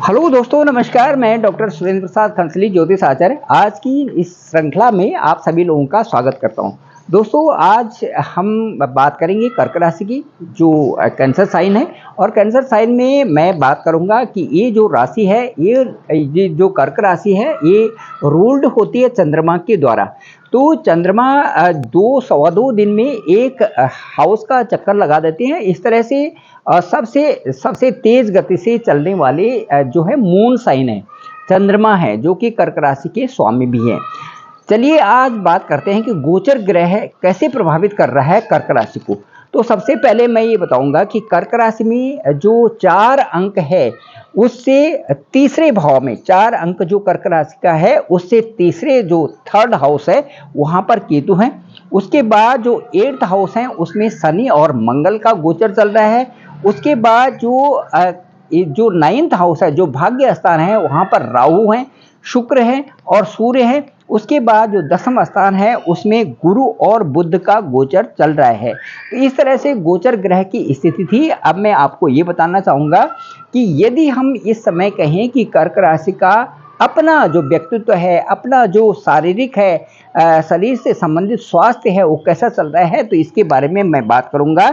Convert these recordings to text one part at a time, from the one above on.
Hello दोस्तों, नमस्कार। मैं डॉक्टर सुरेंद्र प्रसाद खंसली, ज्योतिष आचार्य। आज की इस श्रृंखला में आप सभी लोगों का स्वागत करता हूं। दोस्तों, आज हम बात करेंगे कर्क राशि की, जो कैंसर साइन है। और कैंसर साइन में मैं बात करूंगा कि ये जो राशि है, ये जो कर्क राशि है, ये रूल्ड होती है चंद्रमा के द्वारा। तो चंद्रमा 2 सवा 2 दिन में एक हाउस का चक्कर लगा देते हैं। इस तरह से सबसे सबसे तेज गति से चलने वाले जो है मून साइन है, चंद्रमा है, जो कि कर्क राशि के स्वामी भी हैं। चलिए आज बात करते हैं कि गोचर ग्रह कैसे प्रभावित कर रहा है कर्क राशि को। तो सबसे पहले मैं ये बताऊंगा कि कर्क राशि में जो 4 अंक है, उससे तीसरे भाव में 4 अंक जो कर्क राशि का है, उससे तीसरे जो थर्ड हाउस है वहां पर केतु है। उसके बाद जो 8th हाउस है उसमें शनि और मंगल का गोचर चल रहा है। उसके बाद जो 9th हाउस है, जो भाग्य स्थान है, वहां पर राहु है, शुक्र है और सूर्य है। उसके बाद जो 10वां स्थान है उसमें गुरु और बुध का गोचर चल रहा है। तो इस तरह से गोचर ग्रह की स्थिति थी। अब मैं आपको ये बताना चाहूंगा कि यदि हम इस समय कहें कि कर्क राशि का अपना जो व्यक्तित्व है, अपना जो शारीरिक है, शरीर से संबंधित स्वास्थ्य है, वो कैसा चल रहा है, तो इसके बारे में मैं बात करूंगा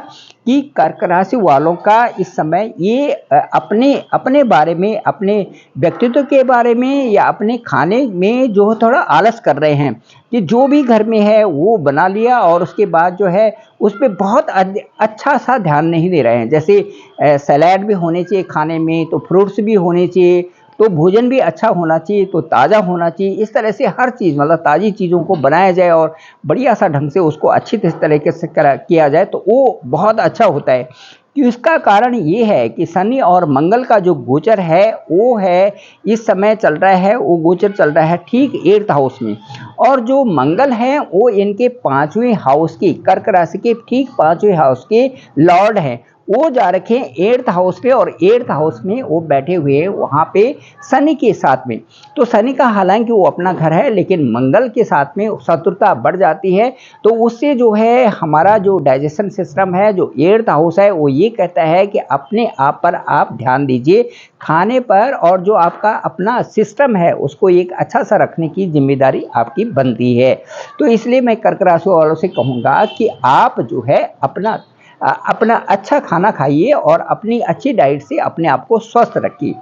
कि कर्क राशि वालों का इस समय ये अपने अपने बारे में, अपने व्यक्तित्व के बारे में या अपने खाने में जो थोड़ा आलस कर रहे हैं कि जो भी घर में है वो बना लिया और उसके बाद जो है उस पर बहुत अच्छा सा ध्यान नहीं दे रहे हैं। जैसे सलाद भी होने चाहिए खाने में, तो फ्रूट्स भी होने चाहिए, तो भोजन भी अच्छा होना चाहिए, तो ताज़ा होना चाहिए। इस तरह से हर चीज़, मतलब ताज़ी चीज़ों को बनाया जाए और बढ़िया सा ढंग से उसको अच्छी तरीके से किया जाए, तो वो बहुत अच्छा होता है। कि इसका कारण ये है कि शनि और मंगल का जो गोचर है वो है इस समय चल रहा है, वो गोचर चल रहा है ठीक 8th हाउस में। और जो मंगल है वो इनके 5वें हाउस की, कर्क राशि के ठीक 5वें हाउस के लॉर्ड हैं। वो जा रखे हैं 8th हाउस पे और 8th हाउस में वो बैठे हुए वहाँ पे शनि के साथ में। तो शनि का हालांकि वो अपना घर है, लेकिन मंगल के साथ में शत्रुता बढ़ जाती है। तो उससे जो है हमारा जो डाइजेशन सिस्टम है, जो 8th हाउस है, वो ये कहता है कि अपने आप पर आप ध्यान दीजिए, खाने पर, और जो आपका अपना सिस्टम है उसको एक अच्छा सा रखने की जिम्मेदारी आपकी बनती है। तो इसलिए मैं कर्क राशि वालों से कहूँगा कि आप जो है अपना अच्छा खाना खाइए और अपनी अच्छी डाइट से अपने आप को स्वस्थ रखिए।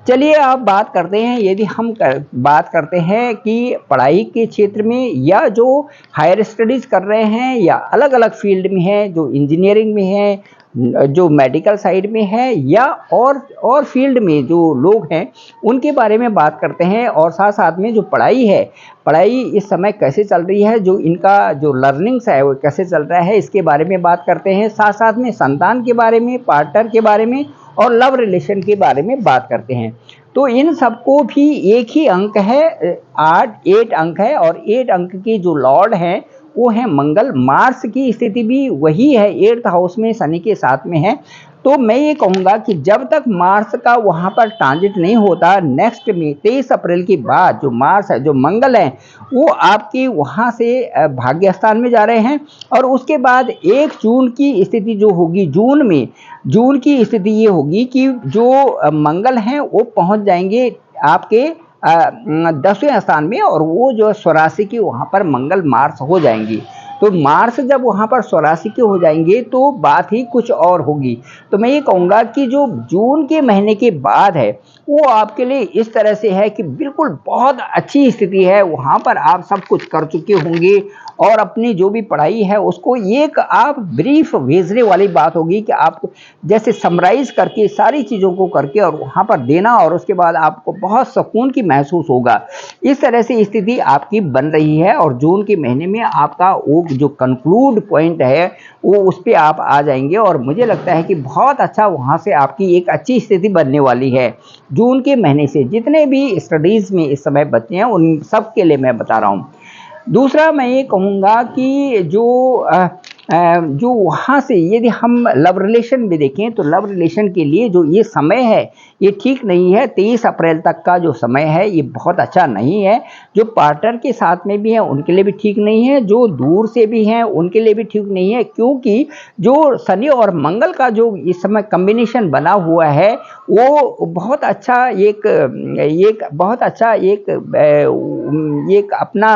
चलिए आप बात करते हैं, यदि हम बात करते हैं कि पढ़ाई के क्षेत्र में या जो हायर स्टडीज़ कर रहे हैं या अलग अलग फील्ड में हैं, जो इंजीनियरिंग में है, जो मेडिकल साइड में है, या और फील्ड में जो लोग हैं उनके बारे में बात करते हैं। और साथ साथ में जो पढ़ाई है, पढ़ाई इस समय कैसे चल रही है, जो इनका जो लर्निंग्स है वो कैसे चल रहा है, इसके बारे में बात करते हैं। साथ साथ में संतान के बारे में, पार्टनर के बारे में और लव रिलेशन के बारे में बात करते हैं। तो इन सबको भी एक ही अंक है, 8 अंक है, और 8 अंक के जो लॉर्ड हैं वो है मंगल। मार्स की स्थिति भी वही है, 8th हाउस में शनि के साथ में है। तो मैं ये कहूँगा कि जब तक मार्स का वहाँ पर ट्रांजिट नहीं होता, नेक्स्ट में 23 अप्रैल के बाद जो मार्स है, जो मंगल है, वो आपके वहाँ से भाग्य स्थान में जा रहे हैं। और उसके बाद 1 जून की स्थिति जो होगी, जून की स्थिति ये होगी कि जो मंगल हैं वो पहुँच जाएंगे आपके 10वें स्थान में, और वो जो स्वराशि की वहाँ पर मंगल मार्स हो जाएंगी। तो मार्स जब वहाँ पर स्वराशि के हो जाएंगे तो बात ही कुछ और होगी। तो मैं ये कहूँगा कि जो जून के महीने के बाद है वो आपके लिए इस तरह से है कि बिल्कुल बहुत अच्छी स्थिति है। वहाँ पर आप सब कुछ कर चुके होंगे और अपनी जो भी पढ़ाई है उसको एक आप ब्रीफ भेजने वाली बात होगी कि आप जैसे समराइज करके सारी चीज़ों को करके और वहाँ पर देना, और उसके बाद आपको बहुत सुकून की महसूस होगा। इस तरह से स्थिति आपकी बन रही है। और जून के महीने में आपका वो जो कंक्लूड पॉइंट है वो उस पर आप आ जाएंगे, और मुझे लगता है कि बहुत अच्छा वहाँ से आपकी एक अच्छी स्थिति बनने वाली है जून के महीने से। जितने भी स्टडीज़ में इस समय बच्चे हैं उन सब के लिए मैं बता रहा हूँ। दूसरा मैं ये कहूँगा कि जो जो वहाँ से यदि हम लव रिलेशन में देखें तो लव रिलेशन के लिए जो ये समय है ये ठीक नहीं है। 23 अप्रैल तक का जो समय है ये बहुत अच्छा नहीं है। जो पार्टनर के साथ में भी हैं उनके लिए भी ठीक नहीं है, जो दूर से भी हैं उनके लिए भी ठीक नहीं है, क्योंकि जो शनि और मंगल का जो इस समय कॉम्बिनेशन बना हुआ है वो बहुत अच्छा एक बहुत अच्छा एक अपना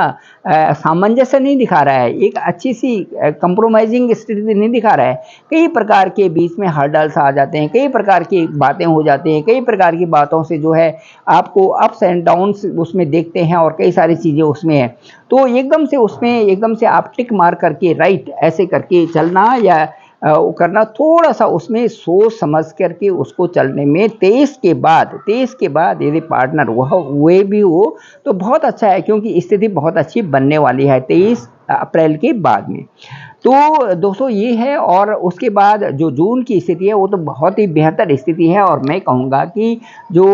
सामंजस्य नहीं दिखा रहा है, एक अच्छी सी कंप्रोमाइजिंग स्थिति नहीं दिखा रहा है। कई प्रकार के बीच में हर्डल्स आ जाते हैं, कई प्रकार की बातें हो जाती हैं, कई प्रकार की बातों से जो है आपको अप्स एंड डाउन्स उसमें देखते हैं और कई सारी चीज़ें उसमें हैं। तो एकदम से आप टिक मार करके राइट ऐसे करके चलना या वो करना, थोड़ा सा उसमें सोच समझ करके उसको चलने में 23 के बाद यदि पार्टनर वह वे भी हो तो बहुत अच्छा है, क्योंकि स्थिति बहुत अच्छी बनने वाली है 23 अप्रैल के बाद में। तो दोस्तों ये है, और उसके बाद जो जून की स्थिति है वो तो बहुत ही बेहतर स्थिति है। और मैं कहूँगा कि जो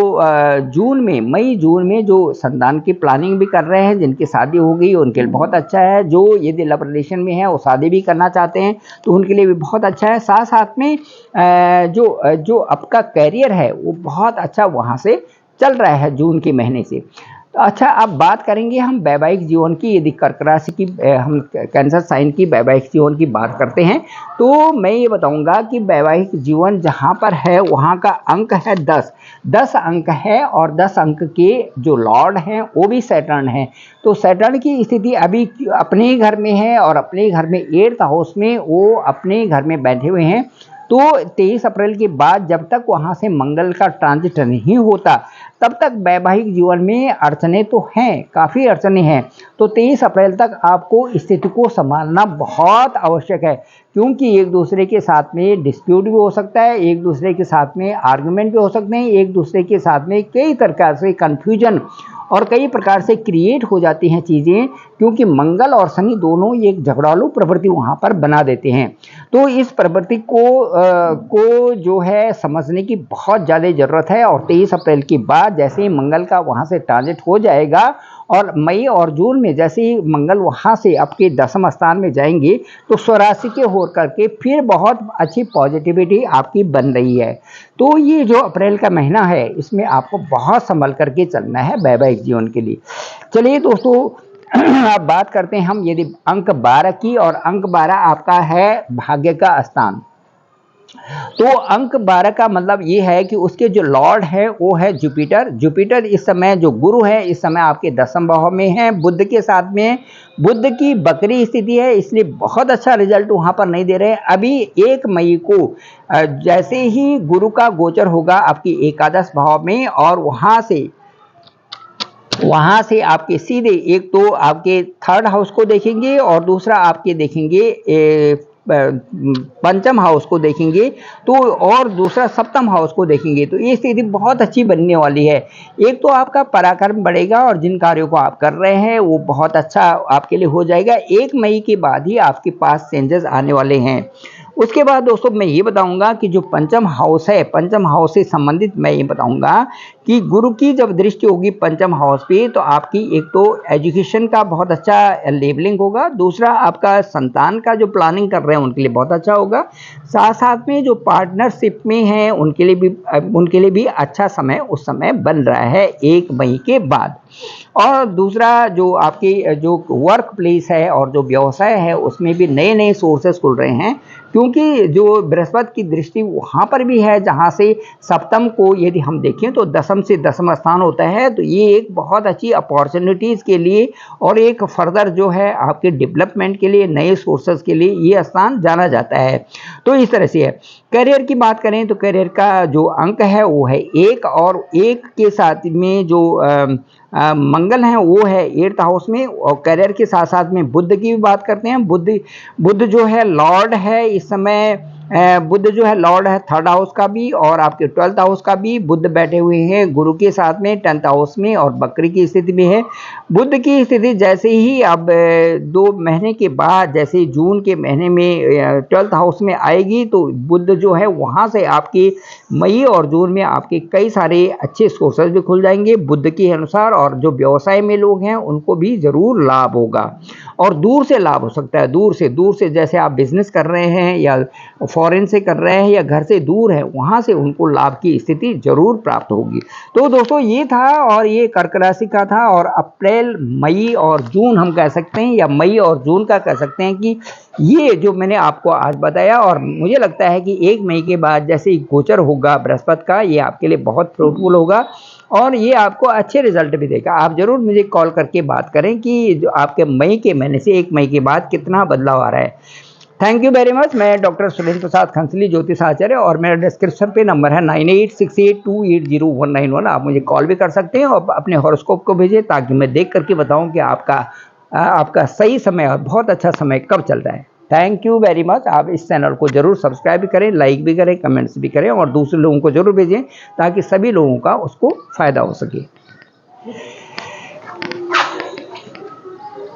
मई जून में जो संतान की प्लानिंग भी कर रहे हैं, जिनकी शादी हो गई उनके लिए बहुत अच्छा है। जो यदि लव रिलेशन में है वो शादी भी करना चाहते हैं तो उनके लिए भी बहुत अच्छा है। साथ साथ में जो आपका करियर है वो बहुत अच्छा वहाँ से चल रहा है जून के महीने से। तो अच्छा, अब बात करेंगे हम वैवाहिक जीवन की। यदि कर्क राशि की हम कैंसर साइन की वैवाहिक जीवन की बात करते हैं तो मैं ये बताऊंगा कि वैवाहिक जीवन जहाँ पर है वहाँ का अंक है 10 अंक है, और 10 अंक के जो लॉर्ड हैं वो भी सैटर्न है। तो सैटर्न की स्थिति अभी अपने ही घर में है, और अपने घर में 8th हाउस में वो अपने घर में बैठे हुए हैं। तो 23 अप्रैल के बाद जब तक वहाँ से मंगल का ट्रांजिट नहीं होता तब तक वैवाहिक जीवन में अड़चने तो हैं, काफ़ी अड़चने हैं। तो 23 अप्रैल तक आपको स्थिति को संभालना बहुत आवश्यक है, क्योंकि एक दूसरे के साथ में डिस्प्यूट भी हो सकता है, एक दूसरे के साथ में आर्गुमेंट भी हो सकते हैं, एक दूसरे के साथ में कई प्रकार से कन्फ्यूजन और कई प्रकार से क्रिएट हो जाती हैं चीज़ें, क्योंकि मंगल और शनि दोनों एक झगड़ालू प्रवृत्ति वहाँ पर बना देते हैं। तो इस प्रवृत्ति को जो है समझने की बहुत ज़्यादा ज़रूरत है। और 23 अप्रैल के बाद जैसे ही मंगल का वहाँ से ट्रांजिट हो जाएगा, और मई और जून में जैसे ही मंगल वहाँ से आपके 10वें स्थान में जाएंगे तो स्वराशि के हो करके फिर बहुत अच्छी पॉजिटिविटी आपकी बन रही है। तो ये जो अप्रैल का महीना है इसमें आपको बहुत संभल करके चलना है वैवाहिक जीवन के लिए। चलिए दोस्तों, अब बात करते हैं हम यदि अंक 12 की, और अंक 12 आपका है भाग्य का स्थान। तो अंक 12 का मतलब ये है कि उसके जो लॉर्ड है वो है जुपिटर इस समय जो गुरु है इस समय आपके 10वें भाव में है, बुध के साथ में। बुध की बकरी स्थिति है, इसलिए बहुत अच्छा रिजल्ट वहां पर नहीं दे रहे हैं। अभी 1 मई को जैसे ही गुरु का गोचर होगा आपकी एकादश भाव में, और वहां से आपके सीधे एक तो आपके 3rd हाउस को देखेंगे और दूसरा आपके देखेंगे पंचम हाउस को देखेंगे, तो और दूसरा 7th हाउस को देखेंगे। तो ये स्थिति बहुत अच्छी बनने वाली है। एक तो आपका पराक्रम बढ़ेगा और जिन कार्यों को आप कर रहे हैं वो बहुत अच्छा आपके लिए हो जाएगा। 1 मई के बाद ही आपके पास चेंजेस आने वाले हैं। उसके बाद दोस्तों मैं ये बताऊंगा कि जो पंचम हाउस है, पंचम हाउस से संबंधित मैं ये बताऊंगा कि गुरु की जब दृष्टि होगी पंचम हाउस पे तो आपकी एक तो एजुकेशन का बहुत अच्छा लेवलिंग होगा, दूसरा आपका संतान का जो प्लानिंग कर रहे हैं उनके लिए बहुत अच्छा होगा। साथ साथ में जो पार्टनरशिप में हैं उनके लिए भी अच्छा समय उस समय बन रहा है 1 मई के बाद। और दूसरा जो आपकी जो वर्क प्लेस है और जो व्यवसाय है उसमें भी नए नए सोर्सेस खुल रहे हैं, क्योंकि जो बृहस्पति की दृष्टि वहाँ पर भी है जहाँ से सप्तम को यदि हम देखें तो 10th से 10वां स्थान होता है। तो ये एक बहुत अच्छी अपॉर्चुनिटीज़ के लिए और एक फर्दर जो है आपके डेवलपमेंट के लिए नए सोर्सेस के लिए ये स्थान जाना जाता है। तो इस तरह से है। करियर की बात करें तो करियर का जो अंक है वो है 1, और 1 के साथ में जो मंगल है वो है 8th हाउस में। और करियर के साथ साथ में बुध की भी बात करते हैं। बुध जो है लॉर्ड है इस समय बुध जो है लॉर्ड है थर्ड हाउस का भी और आपके 12th हाउस का भी। बुध बैठे हुए हैं गुरु के साथ में 10th हाउस में और बकरी की स्थिति में है। बुध की स्थिति जैसे ही अब 2 महीने के बाद, जैसे जून के महीने में 12th हाउस में आएगी, तो बुध जो है वहाँ से आपके मई और जून में आपके कई सारे अच्छे सोर्सेज भी खुल जाएंगे बुध के अनुसार। और जो व्यवसाय में लोग हैं उनको भी ज़रूर लाभ होगा और दूर से लाभ हो सकता है। दूर से जैसे आप बिजनेस कर रहे हैं या फॉरेन से कर रहे हैं या घर से दूर है, वहाँ से उनको लाभ की स्थिति जरूर प्राप्त होगी। तो दोस्तों ये था, और ये कर्क राशि का था। और अप्रैल, मई और जून हम कह सकते हैं, या मई और जून का कह सकते हैं कि ये जो मैंने आपको आज बताया। और मुझे लगता है कि 1 मई के बाद जैसे ही गोचर होगा बृहस्पति का, ये आपके लिए बहुत फ्रूटफुल होगा और ये आपको अच्छे रिजल्ट भी देगा। आप ज़रूर मुझे कॉल करके बात करें कि जो आपके मई के महीने से 1 मई के बाद कितना बदलाव आ रहा है। Thank you very much. मैं डॉक्टर सुरेंद्र प्रसाद खंसली, ज्योतिष आचार्य, और मेरा डिस्क्रिप्शन पे नंबर है 9868280191। आप मुझे कॉल भी कर सकते हैं और अपने हॉरोस्कोप को भेजें ताकि मैं देख करके बताऊं कि आपका सही समय और बहुत अच्छा समय कब चल रहा है। Thank you very much. आप इस चैनल को जरूर सब्सक्राइब भी करें, लाइक भी करें, कमेंट्स भी करें और दूसरे लोगों को जरूर भेजें ताकि सभी लोगों का उसको फायदा हो सके।